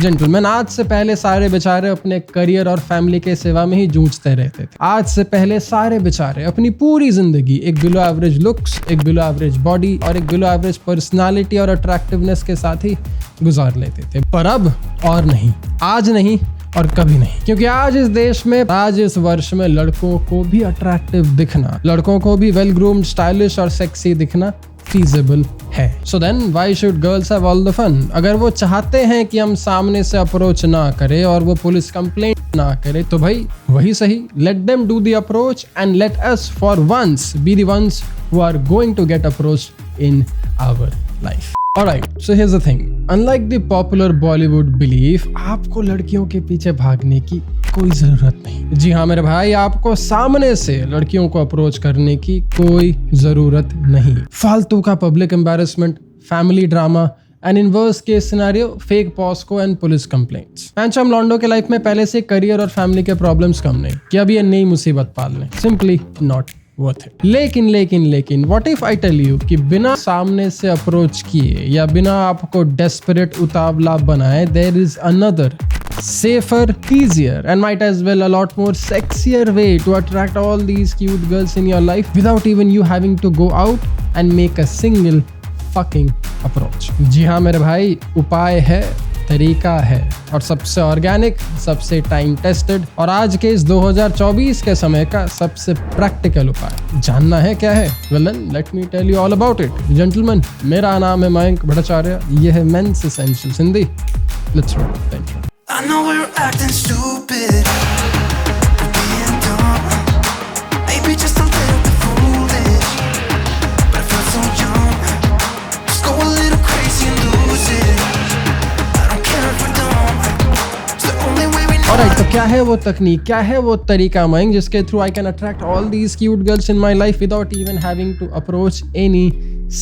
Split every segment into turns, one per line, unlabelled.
Gentleman, आज से पहले सारे बेचारे अपने करियर और फैमिली के सेवा में ही जूझते रहते थे। आज से पहले सारे बेचारे अपनी पूरी जिंदगी एक बिलो एवरेज लुक्स, एक बिलो एवरेज बॉडी और एक बिलो एवरेज पर्सनालिटी और अट्रैक्टिवनेस के साथ ही गुजार लेते थे। पर अब और नहीं, आज नहीं और कभी नहीं, क्योंकि आज इस देश में, आज इस वर्ष में लड़कों को भी अट्रैक्टिव दिखना, लड़कों को भी वेल ग्रूम्ड, स्टाइलिश और सेक्सी दिखना फीजिबल है। So then why should girls have all the fun? अगर वो चाहते हैं कि हम सामने से अप्रोच ना करें और वो पुलिस कंप्लेंट ना करे, तो भाई वही सही, let them do the approach and let us for once be the ones who are going to get approached in our life. Alright, so here's the thing. Unlike the popular Bollywood belief, आपको लड़कियों के पीछे भागने की कोई जरूरत नहीं। जी हाँ मेरे भाई, आपको सामने से लड़कियों को अप्रोच करने की कोई जरूरत नहीं। फालतू का public embarrassment, family drama and in worst case scenario fake POCSO and police complaints. पैंचम लॉन्डो के लाइफ में पहले से करियर और फैमिली के प्रॉब्लम्स कम नहीं कि अब ये नई मुसीबत पाल लें। Simply not worth it. लेकिन what if I tell you कि बिना सामने से अप्रोच किए या बिना आपको डेस्परेट उतावला बनाए, there is another safer, easier and might as well a lot more sexier way to attract all these cute girls in your life without even you having to go out and make a single fucking approach। जी हाँ मेरे भाई, उपाय है, तरीका है और सबसे organic, सबसे टाइम टेस्टेड और आज के इस 2024 के समय का सबसे प्रैक्टिकल उपाय। जानना है क्या है? Well then let me tell you all about it. Gentleman, मेरा नाम है मयंक भट्टाचार्य, ये है men's essentials Hindi. Let's roll the intro.
I know we're acting stupid, we're being dumb, maybe just a little bit foolish, but I feel so young. Just go a little crazy and lose it. I don't care if we're dumb, it's the only way we know.
Alright, तो क्या है वो तकनीक, क्या है वो तरीका मयंक जिसके through I can attract all these cute girls in my life without even having to approach any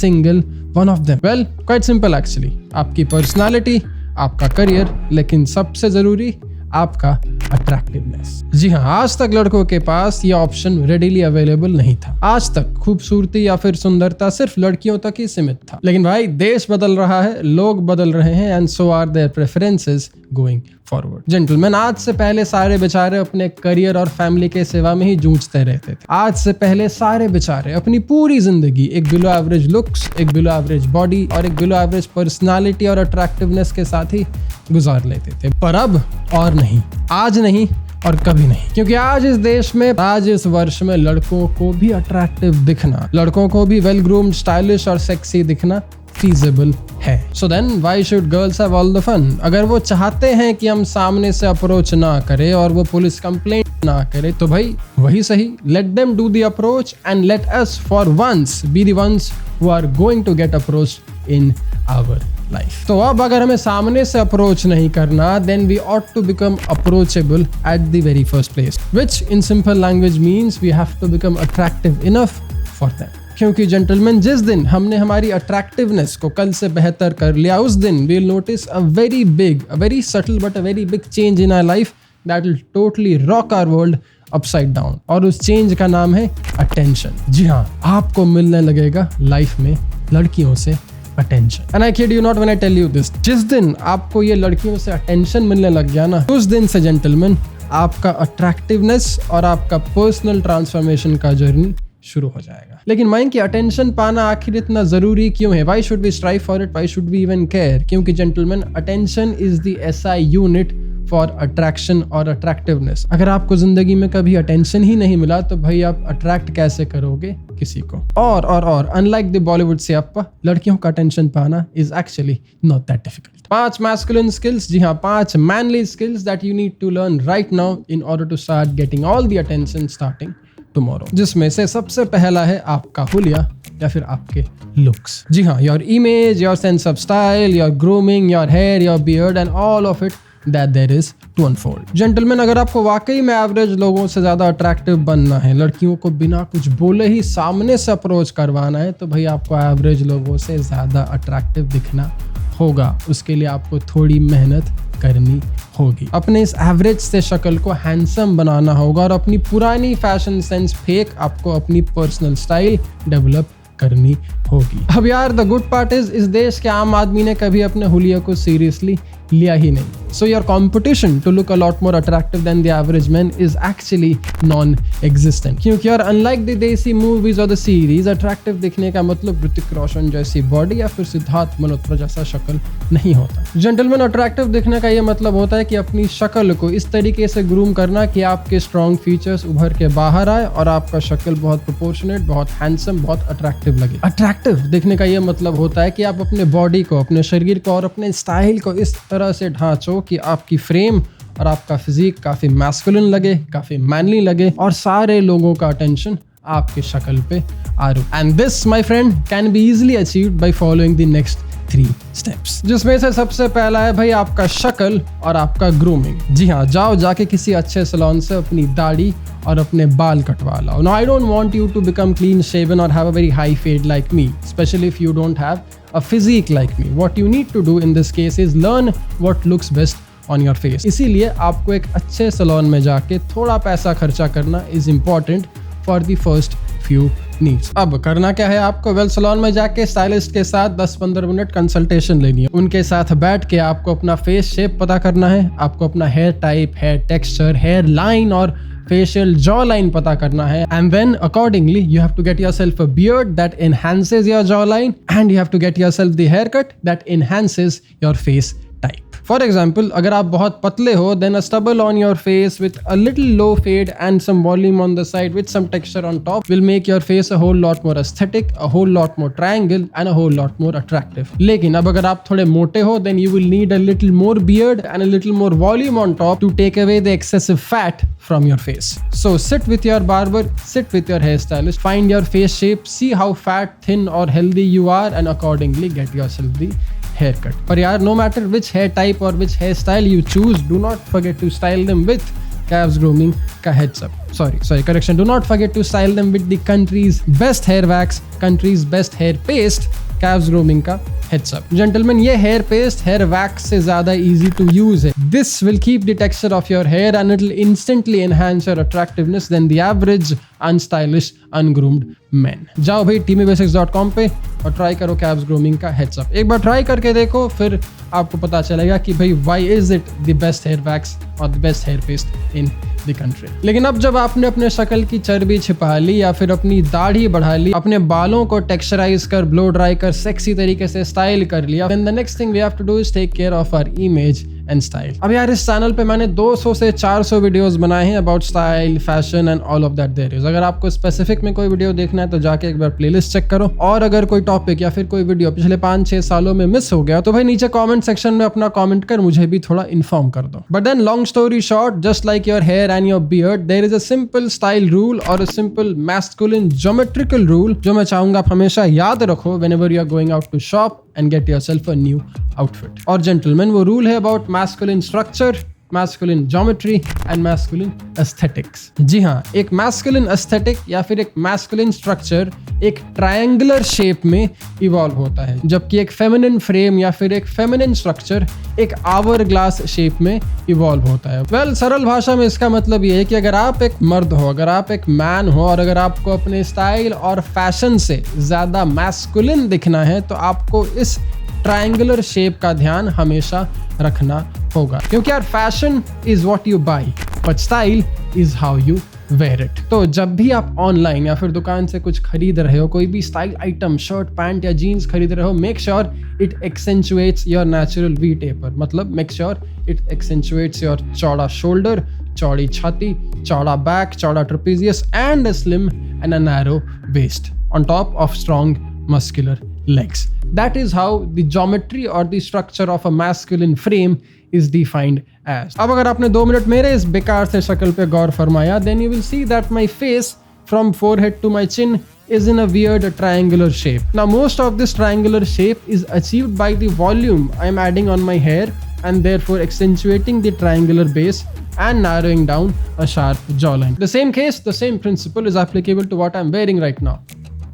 single one of them? Well, quite simple actually. आपकी पर्सनालिटी, आपका करियर, लेकिन सबसे जरूरी आपका अट्रैक्टिवनेस। जी हाँ, आज तक लड़कों के पास ये ऑप्शन रेडीली अवेलेबल नहीं था। आज तक खूबसूरती या फिर सुंदरता सिर्फ लड़कियों तक ही सीमित था। लेकिन भाई देश बदल रहा है, लोग बदल रहे हैं and so are their preferences going forward. Gentleman, आज से पहले सारे बेचारे अपने करियर और फैमिली के सेवा में ही जूझते रहते थे। आज से पहले सारे बेचारे अपनी पूरी जिंदगी एक बिलो एवरेज लुक्स, एक बिलो एवरेज बॉडी और एक बिलो एवरेज पर्सनालिटी और अट्रैक्टिवनेस के साथ ही गुजार लेते थे। पर अब और नहीं, आज नहीं और कभी नहीं, क्योंकि आज इस देश में, आज इस वर्ष में लड़कों को भी अट्रैक्टिव दिखना, लड़कों को भी वेल ग्रूम्ड, स्टाइलिश और सेक्सी दिखना फीजिबल है। So then why should girls have all the fun? अगर वो चाहते हैं कि हम सामने से अप्रोच ना करें और वो पुलिस कंप्लेंट ना करे, तो भाई वही सही, let them do the approach and let us for once be the ones who are going to get approached in our life. तो अब अगर हमें सामने से अप्रोच नहीं करना, then we ought to become approachable at the very first place, which in simple language means we have to become attractive enough for them. क्योंकि gentleman, जिस दिन हमने हमारी अट्रैक्टिवनेस को कल से बेहतर कर लिया, उस दिन we will notice a very big, a very subtle but a very big change in our life that will totally rock our world upside down. और उस चेंज का नाम है अटेंशन। जी हाँ, आपको मिलने लगेगा लाइफ में लड़कियों से attention. And I kid you not when I tell you this, जिस दिन आपको ये लड़कियों से अटेंशन मिलने लग गया ना, उस दिन से जेंटलमैन आपका अट्रैक्टिवनेस और आपका पर्सनल ट्रांसफॉर्मेशन का जर्नी शुरू हो जाएगा। लेकिन माइंड की अटेंशन पाना आखिर इतना जरूरी क्यों है? Why should we strive for it? Why should we even care? क्योंकि gentleman, attention is the SI unit for attraction और अट्रैक्टिवनेस। अगर आपको जिंदगी में कभी अटेंशन ही नहीं मिला, तो भाई आप अट्रैक्ट कैसे करोगे किसी को? और अनलाइक द बॉलीवुड से आपका लड़कियों का अटेंशन पाना is actually not that difficult. 5 masculine skills, जी हाँ 5 manly skills that you need to learn right now in order to start getting all the attention starting tomorrow. जिसमें से सबसे पहला है आपका हुलिया या फिर आपके लुक्स। जी हाँ, your image, your sense of style, your grooming, your hair, your beard and all of it that there is to unfold। Gentleman, अगर आपको वाकई में एवरेज लोगों से ज्यादा अट्रैक्टिव बनना है, लड़कियों को बिना कुछ बोले ही सामने से अप्रोच करवाना है, तो भाई आपको एवरेज लोगों से ज्यादा अट्रैक्टिव दिखना होगा। उसके लिए आपको थोड़ी मेहनत करनी होगी। अपने इस एवरेज से शक्ल को हैंडसम बनाना होगा और अपनी पुरानी फैशन सेंस फेंक आपको अपनी पर्सनल स्टाइल डेवलप करनी होगी। अब यार द गुड पार्ट इज इस देश के आम आदमी ने कभी अपने हुलिया को सीरियसली लिया ही नहीं. So your competition to look a lot more attractive than the average man is actually non-existent. क्योंकि यार unlike the देसी movies or the series, attractive दिखने का मतलब ऋतिक रोशन जैसी बॉडी या फिर सिद्धार्थ मल्होत्रा जैसा शक्ल नहीं होता. जेंटलमैन अट्रैक्टिव दिखने का ये मतलब होता है कि अपनी शक्ल को इस तरीके से ग्रूम करना कि आपके स्ट्रॉन्ग फीचर्स उभर के बाहर आए और आपका शक्ल बहुत प्रोपोर्शनेट, बहुत हैंडसम, बहुत अट्रैक्टिव लगे. अट्रैक्टिव दिखने का ये मतलब होता है कि आप अपने बॉडी को, अपने शरीर को और अपने स्टाइल को इस तरह से ढांचो कि आपकी फ्रेम और आपका फिजिक काफी मैस्कुलिन लगे, काफी मैनली लगे और सारे लोगों का अटेंशन आपके शक्ल पे आ रहा. And this my friend can be easily achieved by following the next 3 steps, जिसमें से सबसे पहला है भाई आपका शक्ल और आपका ग्रूमिंग. जी हाँ, जाओ जाके किसी अच्छे सैलून से अपनी दाढ़ी और अपने बाल कटवा लाओ. Now I don't want you to become clean shaven or have a very high fade like me, especially if you don't have a physique like me. What you need to do in this case is learn what looks best on your face. इसीलिए आपको एक अच्छे salon में जाके थोड़ा पैसा खर्चा करना is important for the first few needs. अब करना क्या है आपको? वेल सैलून में जाके स्टाइलिस्ट के साथ 10-15 मिनट कंसल्टेशन लेनी है. उनके साथ बैठ के आपको अपना फेस शेप पता करना है, आपको अपना hair type, hair texture, hair line और facial jawline पता करना है. And then accordingly you have to get yourself a beard that enhances your jawline and you have to get yourself the haircut that enhances your face type. For example, अगर आप बहुत पतले हो, then a stubble on your face with a little low fade and some volume on the side with some texture on top will make your face a whole lot more aesthetic, a whole lot more triangle and a whole lot more attractive. लेकिन अब अगर आप थोड़े मोटे हो, then you will need a little more beard and a little more volume on top to take away the excessive fat from your face. So sit with your barber, sit with your hairstylist, find your face shape, see how fat, thin or healthy you are and accordingly get yourself the haircut. But yeah, no matter which hair type or which hairstyle you choose, do not forget to style them with Cavs Grooming ka heads up. Sorry, correction. Do not forget to style them with the country's best hair wax, country's best hair paste, Cavs Grooming ka heads up. Gentlemen, ये hair paste, hair wax से ज़्यादा easy to use है. This will keep the texture of your hair and it will instantly enhance your attractiveness than the average unstylish, ungroomed men. जाओ भाई teamybasics.com पे और try करो cabs grooming का heads up. एक बार ट्राई करके देखो, फिर आपको पता चलेगा कि भाई why is it the best hair wax और the best hair paste in the country. लेकिन अब जब आपने अपने शक्ल की चर्बी छिपा ली या फिर अपनी दाढ़ी बढ़ा ली, अपने बालों को टेक्सचराइज कर, ब्लो ड्राई कर, सेक्सी तरीके से स्टाइल कर लिया, then the next thing we have to do is take care of our image and style. अब यार इस चैनल पे मैंने 200 से 400 वीडियोस बनाए हैं about style, fashion and all of that there is. अगर आपको स्पेसिफिक में कोई वीडियो देखना है तो जाके एक बार प्लेलिस्ट चेक करो. और अगर कोई टॉपिक या फिर कोई वीडियो पिछले 5-6 सालों में मिस हो गया तो भाई नीचे कमेंट सेक्शन में अपना कमेंट कर मुझे भी थोड़ा इन्फॉर्म कर दो. But then long story short, just like your hair and your beard, there is a simple style rule और a simple masculine geometrical rule जो मैं चाहूंगा आप हमेशा याद रखो whenever you are going out to shop and get yourself a new outfit. और gentlemen, वो रूल है about masculine structure, masculine geometry and masculine aesthetics. जी हाँ, एक masculine aesthetic या फिर एक masculine structure एक triangular shape में evolve होता है, जबकि एक feminine frame या फिर एक feminine structure एक hourglass shape में evolve होता है. Well, सरल भाषा में इसका मतलब ये है कि अगर आप एक मर्द हो, अगर आप एक man हो और अगर आपको अपने स्टाइल और फैशन से ज़्यादा masculine दिखना है तो आपको इस ट्रायंगुलर शेप का ध्यान हमेशा रखना होगा. क्योंकि यार fashion is what you buy but style is how you wear it. तो जब भी आप ऑनलाइन या फिर दुकान से कुछ खरीद रहे हो, कोई भी स्टाइल आइटम, शर्ट, पैंट या जीन्स खरीद रहे हो, make sure it accentuates your natural V taper. मतलब make sure it accentuates your चौड़ा शोल्डर, चौड़ी छाती, चौड़ा बैक, चौड़ा trapezius and a slim and a narrow waist on top of strong muscular legs. That is how the geometry or the structure of a masculine frame is defined as. अब अगर आपने 2 minute मेरे इस बेकार से शक्ल पे गौर फरमाया, then you will see that my face from forehead to my chin is in a weird triangular shape. Now most of this triangular shape is achieved by the volume I am adding on my hair and therefore accentuating the triangular base and narrowing down a sharp jawline. The same case, the same principle is applicable to what I am wearing right now.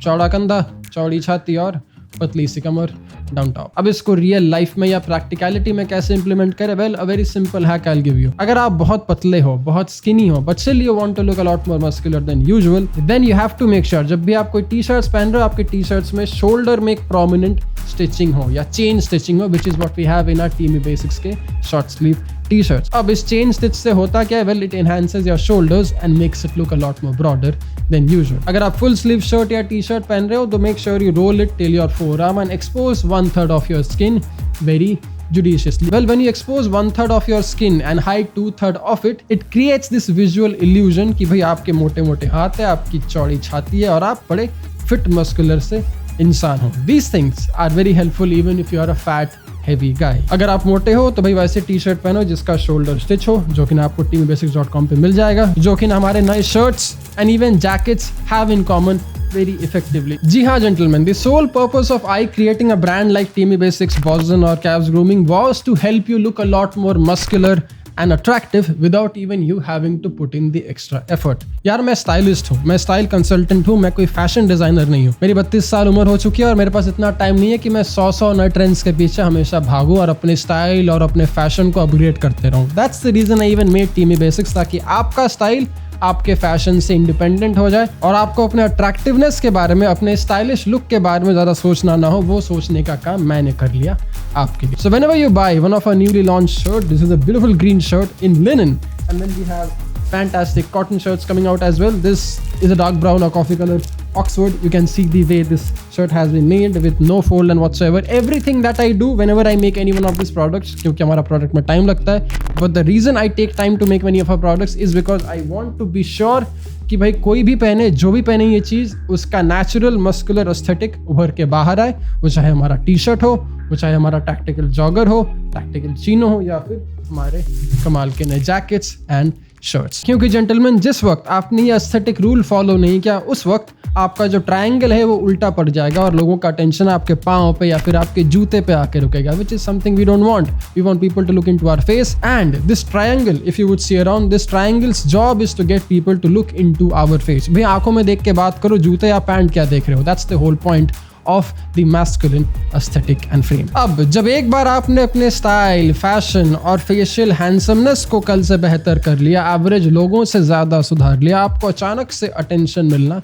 चौड़ा कंधा, चौड़ी छाती और पतली सी कमर down top. अब इसको real life में या प्रैक्टिकलिटी में कैसे इंप्लीमेंट करें? Well, a very simple hack I will give you. अगर आप बहुत पतले हो, बहुत स्किनी हो, but still you want to look a lot more muscular than usual, then you have to make sure जब भी आप कोई टी शर्ट्स पहन रहे हो, आपके टी शर्ट्स में शोल्डर में एक प्रोमिनेंट स्टिचिंग हो या चेन स्टिचिंग हो, which is what we have in our Teemy basics के शॉर्ट स्लीव टी शर्ट्स। अब इस चेन स्टिच से होता क्या है? Well, it enhances your shoulders and makes it look a lot more broader than usual. अगर आप फुल स्लीव शर्ट या टी शर्ट पहन रहे हो तो make sure you roll it till your forearm and expose 1/3 of your skin very judiciously. Well, when you expose 1/3 of your skin and hide 2/3 of it, it creates this visual illusion कि भाई आपके मोटे मोटे हाथ है, आपकी चौड़ी छाती है और आप बड़े फिट मस्कुलर से इंसान हो। These things are very helpful even if you are a fat heavy guy. अगर आप मोटे हो तो भाई वैसे टी शर्ट पहनो जिसका शोल्डर स्टिच हो, जो कि आपको teamybasics.com पे मिल जाएगा, जो कि हमारे नए shirts and even jackets have in common very effectively. जी हाँ gentlemen, the sole purpose of I creating a brand like Teamy Basics, Boston or Cavs Grooming was to help you look a lot more muscular and attractive without even you having to put in the extra effort. यार मैं stylist हूँ, मैं style consultant हूँ, मैं कोई fashion designer नहीं हूँ। मेरी 32 साल उम्र हो चुकी है और मेरे पास इतना टाइम नहीं है कि मैं 100 नए ट्रेंड्स के पीछे हमेशा भागूं और अपने स्टाइल और अपने फैशन को अपग्रेड करते रहूं। That's the reason I even made Teamy Basics, ताकि आपका स्टाइल आपके फैशन से इंडिपेंडेंट हो जाए और आपको अपने अट्रैक्टिवनेस के बारे में, अपने स्टाइलिश लुक के बारे में ज्यादा सोचना ना हो। वो सोचने का काम मैंने कर लिया आपके लिए। So whenever you buy one of our newly launched shirt, this is a beautiful green shirt in linen, and then we have fantastic cotton shirts coming out as well. This is a dark brown or coffee color Oxford. You can see the way this shirt has been made with no fold and whatsoever. Everything that I do whenever I make any one of these products, क्योंकि हमारा product में time लगता है, but the reason I take time to make many of our products is because I want to be sure कि भाई कोई भी पहने, जो भी पहने ये चीज़, उसका नेचुरल मस्कुलर एस्थेटिक उभर के बाहर आए। वो चाहे हमारा टी शर्ट हो, वो चाहे हमारा टैक्टिकल जॉगर हो, टैक्टिकल चीनो हो, या फिर हमारे कमाल के नए जैकेट्स एंड शर्ट्स। क्योंकि जेंटलमैन, जिस वक्त आपने ये एस्थेटिक रूल फॉलो नहीं किया, उस वक्त आपका जो ट्रायंगल है वो उल्टा पड़ जाएगा और लोगों का अटेंशन आपके पाँव पे या फिर आपके जूते पे आके रुकेगा, which is something we don't want. We want people to look into our face, and this triangle, if you would see around, this triangle's job is to get people to look into our face. भाई आंखों में देख के बात करो, जूते या pant क्या देख रहे हो? That's the whole point of the masculine aesthetic and frame. अब जब एक बार आपने अपने स्टाइल, फैशन और फेशियल हैंडसमनेस को कल से बेहतर कर लिया, एवरेज लोगों से ज्यादा सुधार लिया, आपको अचानक से अटेंशन मिलना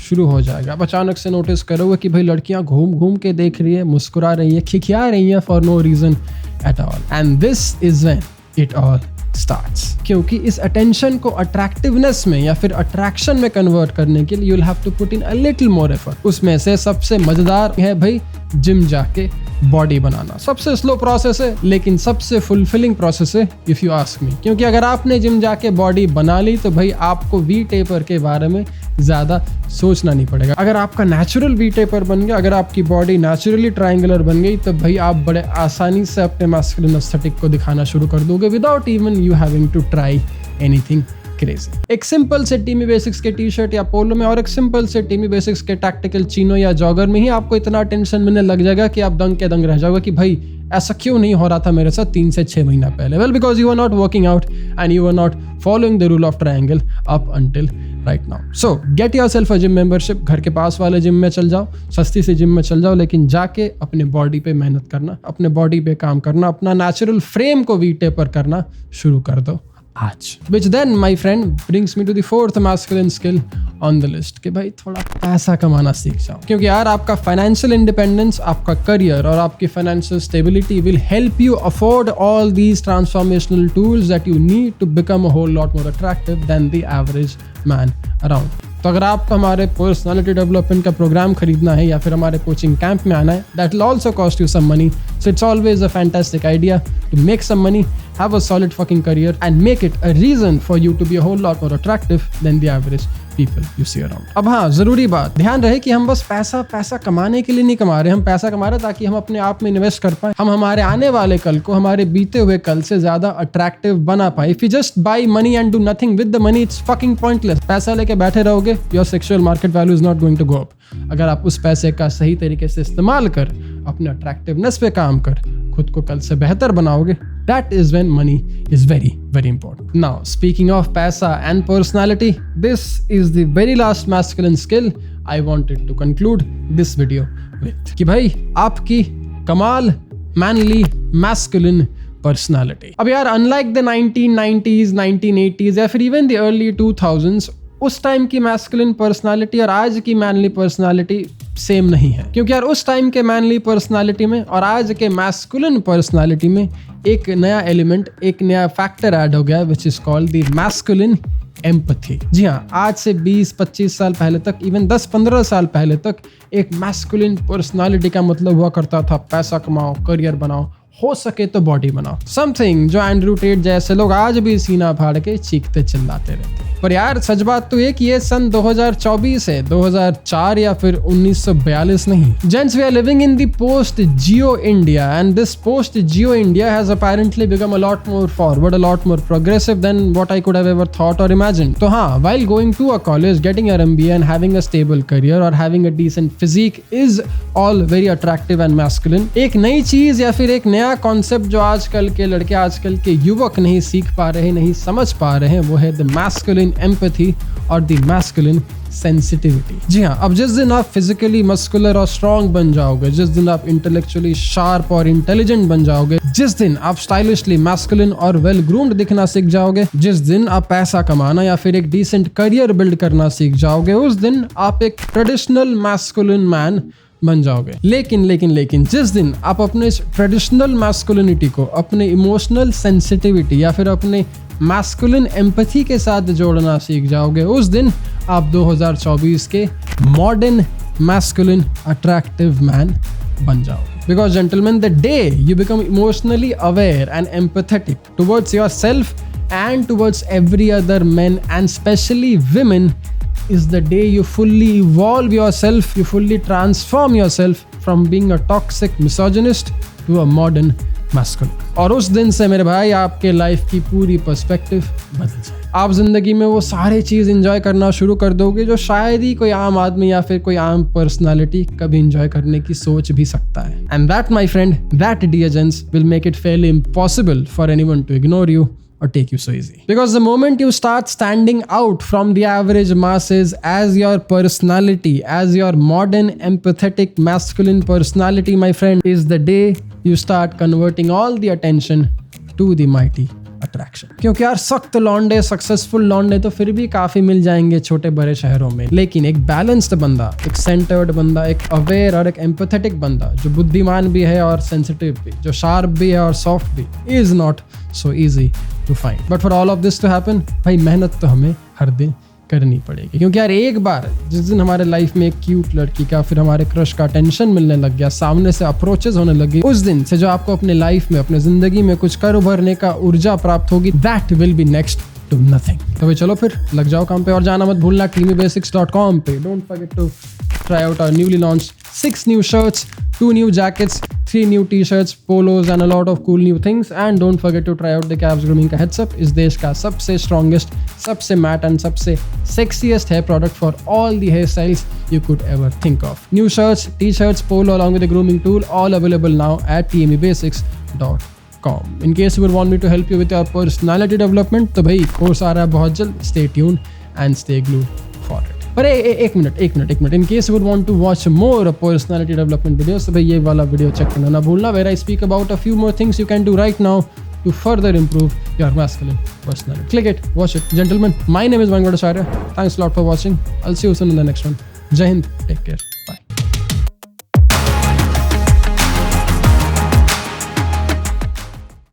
शुरू हो जाएगा। आप अचानक से नोटिस करोगे कि भाई लड़कियां घूम घूम के देख रही है, मुस्कुरा रही है, खिखिया रही है for no reason at all, and this is when it all starts. क्योंकि इस अटेंशन को अट्रैक्टिवनेस में या फिर अट्रैक्शन में कन्वर्ट करने के लिए you will have to put in a little more effort. उसमें से सबसे मजेदार है भाई जिम जाके बॉडी बनाना। सबसे स्लो प्रोसेस है लेकिन सबसे फुलफिलिंग प्रोसेस है इफ यू आस्क मी। क्योंकि अगर आपने जिम जाके बॉडी बना ली तो भाई आपको वी टेपर के बारे में ज्यादा सोचना नहीं पड़ेगा। अगर आपका नेचुरल वी टेपर बन गया, अगर आपकी बॉडी नेचुरली ट्रायंगुलर बन गई, तो भाई आप बड़े आसानी से अपने मैस्कुलिन एस्थेटिक को दिखाना शुरू कर दोगे without even you having to try anything crazy. एक सिंपल से टीमी बेसिक्स के टी शर्ट या पोलो में और एक सिंपल से टीमी बेसिक्स के टैक्टिकल चीनो या जॉगर में ही आपको इतना टेंशन मिलने लग जाएगा कि आप दंग के दंग रह जाओगे कि भाई ऐसा क्यों नहीं हो रहा था मेरे साथ 3 से 6 महीना पहले। Well, because you are not working out and you are not following the rule of triangle up until right now. So get yourself a gym membership. घर के पास वाले जिम में चल जाओ, सस्ती सी जिम में चल जाओ, लेकिन जाके अपने बॉडी पे मेहनत करना, अपने बॉडी पे काम करना, अपना नेचुरल फ्रेम को वी टेपर करना शुरू कर दो आज। Which then, my friend, brings me to the 4th masculine skill on the list कि भाई थोड़ा पैसा कमाना सीख जाओ। क्योंकि यार आपका फाइनेंशियल इंडिपेंडेंस, आपका करियर और आपकी financial stability will help you afford all these transformational tools that you need to become a whole lot more attractive than the average man around. तो अगर आपको हमारे पर्सनालिटी डेवलपमेंट का प्रोग्राम खरीदना है या फिर हमारे कोचिंग कैंप में आना है, that will also cost you some money. So it's always a fantastic idea to make some money, have a solid fucking career and make it a reason for you to be a whole lot more attractive than the average people you see around. अब हाँ, जरूरी बात ध्यान रहे कि हम बस पैसा कमाने के लिए नहीं कमा रहे। हम पैसा कमा रहे ताकि हम अपने आप में इन्वेस्ट कर पाए, हम हमारे आने वाले कल को हमारे बीते हुए कल से ज्यादा अट्रैक्टिव बना पाए। If you just buy money and do nothing with the money, it's fucking pointless. पैसा लेके बैठे रहोगे, your sexual market value is not going to go up. अगर आप उस पैसे का सही तरीके से इस्तेमाल कर, अपने अट्रैक्टिवनेस पे काम कर, खुद को कल से बेहतर बनाओगे, that is when money is very, very important. Now, speaking of paisa and personality, this is the very last masculine skill I wanted to conclude this video with. कि भाई आपकी कमाल मैनली मैस्कुलिन पर्सनालिटी। अब यार unlike the 1990s, 1980s या फिर even the early 2000s, उस time की मैस्कुलिन पर्सनालिटी और आज की मैनली पर्सनालिटी सेम नहीं है। क्योंकि यार उस टाइम के मैनली पर्सनालिटी में और आज के मैस्कुलिन पर्सनालिटी में एक नया एलिमेंट, एक नया फैक्टर ऐड हो गया which is called the masculine empathy. जी हाँ, आज से 20-25 साल पहले तक, इवन 10-15 साल पहले तक एक मैस्कुलिन पर्सनालिटी का मतलब हुआ करता था पैसा कमाओ, करियर बनाओ, हो सके तो बॉडी बनाओ, समथिंग जो एंड्रू टेट जैसे लोग आज भी सीना फाड़ के चीखते चिल्लाते रहते हैं। पर यार सच बात तो ये कि ये सन 2024 है, 2004 या फिर 1942 नहीं। Gents, we are living in the post-Geo India and this post-Geo India has apparently become a lot more forward, a lot more progressive than what I could have ever thought or imagined. तो हाँ, while going to a college, getting your MBA and having a stable career or having a decent physique is all very attractive and masculine. एक नई चीज या फिर एक नया concept जो आजकल के लड़के, आजकल के युवक नहीं सीख पा रहे, नहीं समझ पा रहे हैं, वो है द मैस्कुलिन एम्पैथी और द मैस्कुलिन सेंसिटिविटी। जी हाँ, अब जिस दिन आप फिजिकली मस्कुलर और स्ट्रॉन्ग बन जाओगे, जिस दिन आप इंटेलेक्चुअली शार्प और इंटेलिजेंट बन जाओगे, जिस दिन आप स्टाइलिशली मैस्कुलिन और वेल ग्रूम्ड दिखना सीख जाओगे, जिस दिन आप पैसा कमाना या फिर एक डिसेंट करियर बिल्ड करना सीख जाओगे, उस दिन आप एक ट्रेडिशनल मैस्कुलिन मैन बन जाओगे। लेकिन जिस दिन आप अपने इस ट्रेडिशनल मैस्कुलिनिटी को अपने इमोशनल सेंसिटिविटी या फिर अपने मैस्कुलिन एम्पैथी के साथ जोड़ना सीख जाओगे, उस दिन आप 2024 के मॉडर्न मैस्कुलिन अट्रैक्टिव मैन बन जाओगे। Because gentlemen, the day you become emotionally aware and empathetic towards yourself and towards every other men and especially women is the day you fully evolve yourself, you fully transform yourself from being a toxic misogynist to a modern masculine. और उस दिन से मेरे भाई आपके life की पूरी perspective बदल जाए। आप जिंदगी में वो सारी चीज एंजॉय करना शुरू कर दोगे जो शायद ही कोई आम आदमी या फिर कोई आम पर्सनालिटी कभी एंजॉय करने की सोच भी सकता है। And that my friend, that dear gents, will make it fairly impossible for anyone to ignore you or take you so easy. Because the moment you start standing out from the average masses as your personality, as your modern empathetic masculine personality, my friend, is the day you start converting all the attention to the mighty attraction. क्योंकि यार सख्त लौंडे, successful लौंडे तो फिर भी काफी मिल जाएंगे छोटे बड़े शहरों में, लेकिन एक बैलेंस्ड बंदा, एक सेंटर्ड बंदा, एक अवेयर और एक एम्पैथेटिक बंदा जो बुद्धिमान भी है और सेंसिटिव भी, जो शार्प भी है और सॉफ्ट भी, is not so easy to find. But for all of this to happen, भाई मेहनत तो हमें हर दिन करनी पड़ेगी। क्योंकि यार एक बार जिस दिन हमारे लाइफ में एक क्यूट लड़की का, फिर हमारे क्रश का अटेंशन मिलने लग गया, सामने से अप्रोचेस होने लगी, उस दिन से जो आपको अपने लाइफ में, अपने जिंदगी में कुछ कर उभरने का ऊर्जा प्राप्त होगी, that will be next to nothing. तो भाई चलो फिर लग जाओ काम पे और जाना मत भूलना creamybasics.com पे। Don't forget to try out our newly launched 6 new shirts, 2 new jackets, 3 new t-shirts, polos and a lot of cool new things. And don't forget to try out the Cabs Grooming का heads up, इस देश का सबसे strongest, सबसे matte and सबसे sexiest hair product for all the hairstyles you could ever think of. New shirts, t-shirts, polo along with the grooming tool, all available now at creamybasics.com. In case you would want me to help you with your personality development, तो भाई course आ रहा है बहुत जल्द, stay tuned and stay glued for it. पर एक minute, in case you would want to watch more personality development videos, तो भाई ये वाला वीडियो चेक करना ना भूलना, where I speak about a few more things you can do right now to further improve your masculine personality. Click it, watch it. Gentlemen, my name is Vangadacharya. Thanks a lot for watching. I'll see you soon in the next one. Jai Hind, take care.